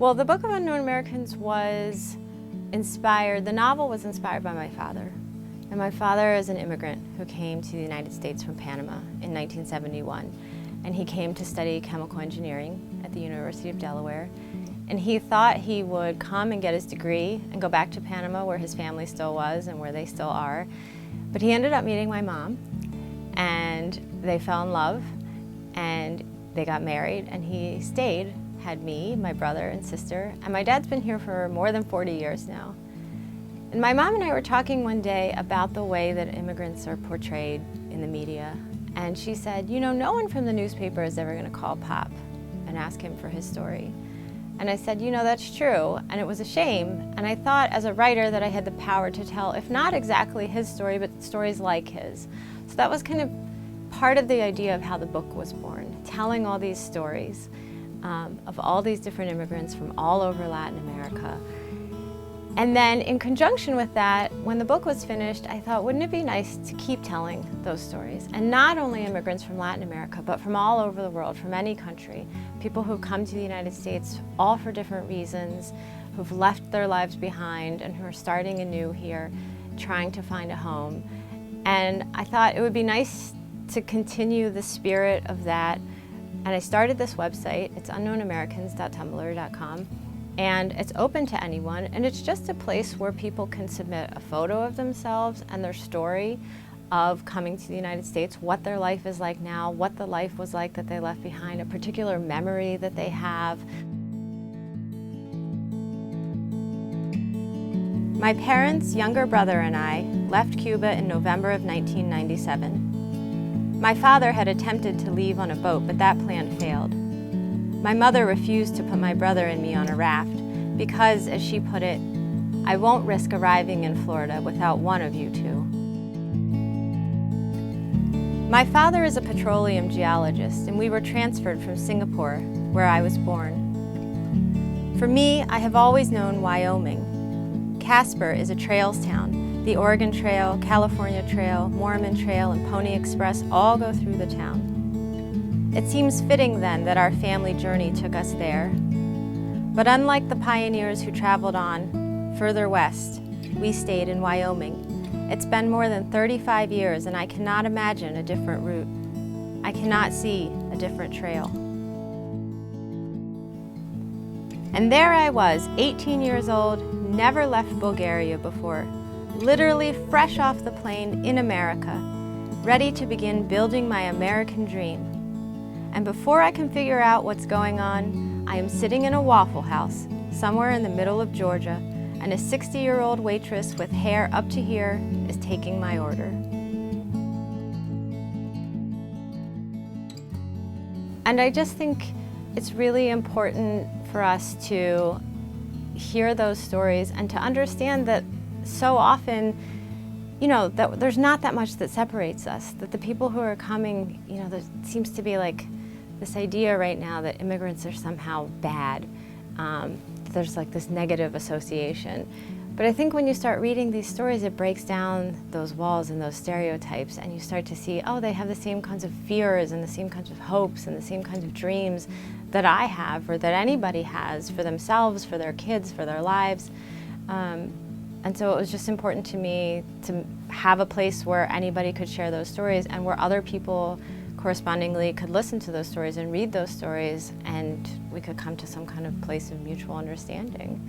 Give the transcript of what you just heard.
Well, the Book of Unknown Americans was inspired, the novel was inspired by my father. And my father is an immigrant who came to the United States from Panama in 1971. And he came to study chemical engineering at the University of Delaware. And he thought he would come and get his degree and go back to Panama where his family still was and where they still are. But he ended up meeting my mom, and they fell in love, and they got married, and he stayed, had me, my brother and sister, and my dad's been here for more than 40 years now. And my mom and I were talking one day about the way that immigrants are portrayed in the media, and she said, you know, no one from the newspaper is ever going to call Pop and ask him for his story. And I said, you know, that's true, and it was a shame, and I thought as a writer that I had the power to tell, if not exactly his story, but stories like his. So that was kind of part of the idea of how the book was born, telling all these stories of all these different immigrants from all over Latin America. And then in conjunction with that, when the book was finished, I thought, wouldn't it be nice to keep telling those stories? And not only immigrants from Latin America, but from all over the world, from any country. People who've come to the United States, all for different reasons, who've left their lives behind and who are starting anew here, trying to find a home. And I thought it would be nice to continue the spirit of that. And I started this website. It's unknownamericans.tumblr.com. And it's open to anyone, and it's just a place where people can submit a photo of themselves and their story of coming to the United States, what their life is like now, what the life was like that they left behind, a particular memory that they have. My parents' younger brother and I left Cuba in November of 1997. My father had attempted to leave on a boat, but that plan failed. My mother refused to put my brother and me on a raft because, as she put it, I won't risk arriving in Florida without one of you two. My father is a petroleum geologist, and we were transferred from Singapore, where I was born. For me, I have always known Wyoming. Casper is a trails town. The Oregon Trail, California Trail, Mormon Trail, and Pony Express all go through the town. It seems fitting then that our family journey took us there. But unlike the pioneers who traveled on further west, we stayed in Wyoming. It's been more than 35 years, and I cannot imagine a different route. I cannot see a different trail. And there I was, 18 years old, never left Bulgaria before, literally fresh off the plane in America, ready to begin building my American dream. And before I can figure out what's going on, I am sitting in a Waffle House somewhere in the middle of Georgia, and a 60-year-old waitress with hair up to here is taking my order. And I just think it's really important for us to hear those stories and to understand that so often, you know, that there's not that much that separates us, that the people who are coming, you know, there seems to be like this idea right now that immigrants are somehow bad. There's like this negative association. But I think when you start reading these stories, it breaks down those walls and those stereotypes, and you start to see, oh, they have the same kinds of fears and the same kinds of hopes and the same kinds of dreams that I have or that anybody has for themselves, for their kids, for their lives. And so it was just important to me to have a place where anybody could share those stories and where other people correspondingly could listen to those stories and read those stories, and we could come to some kind of place of mutual understanding.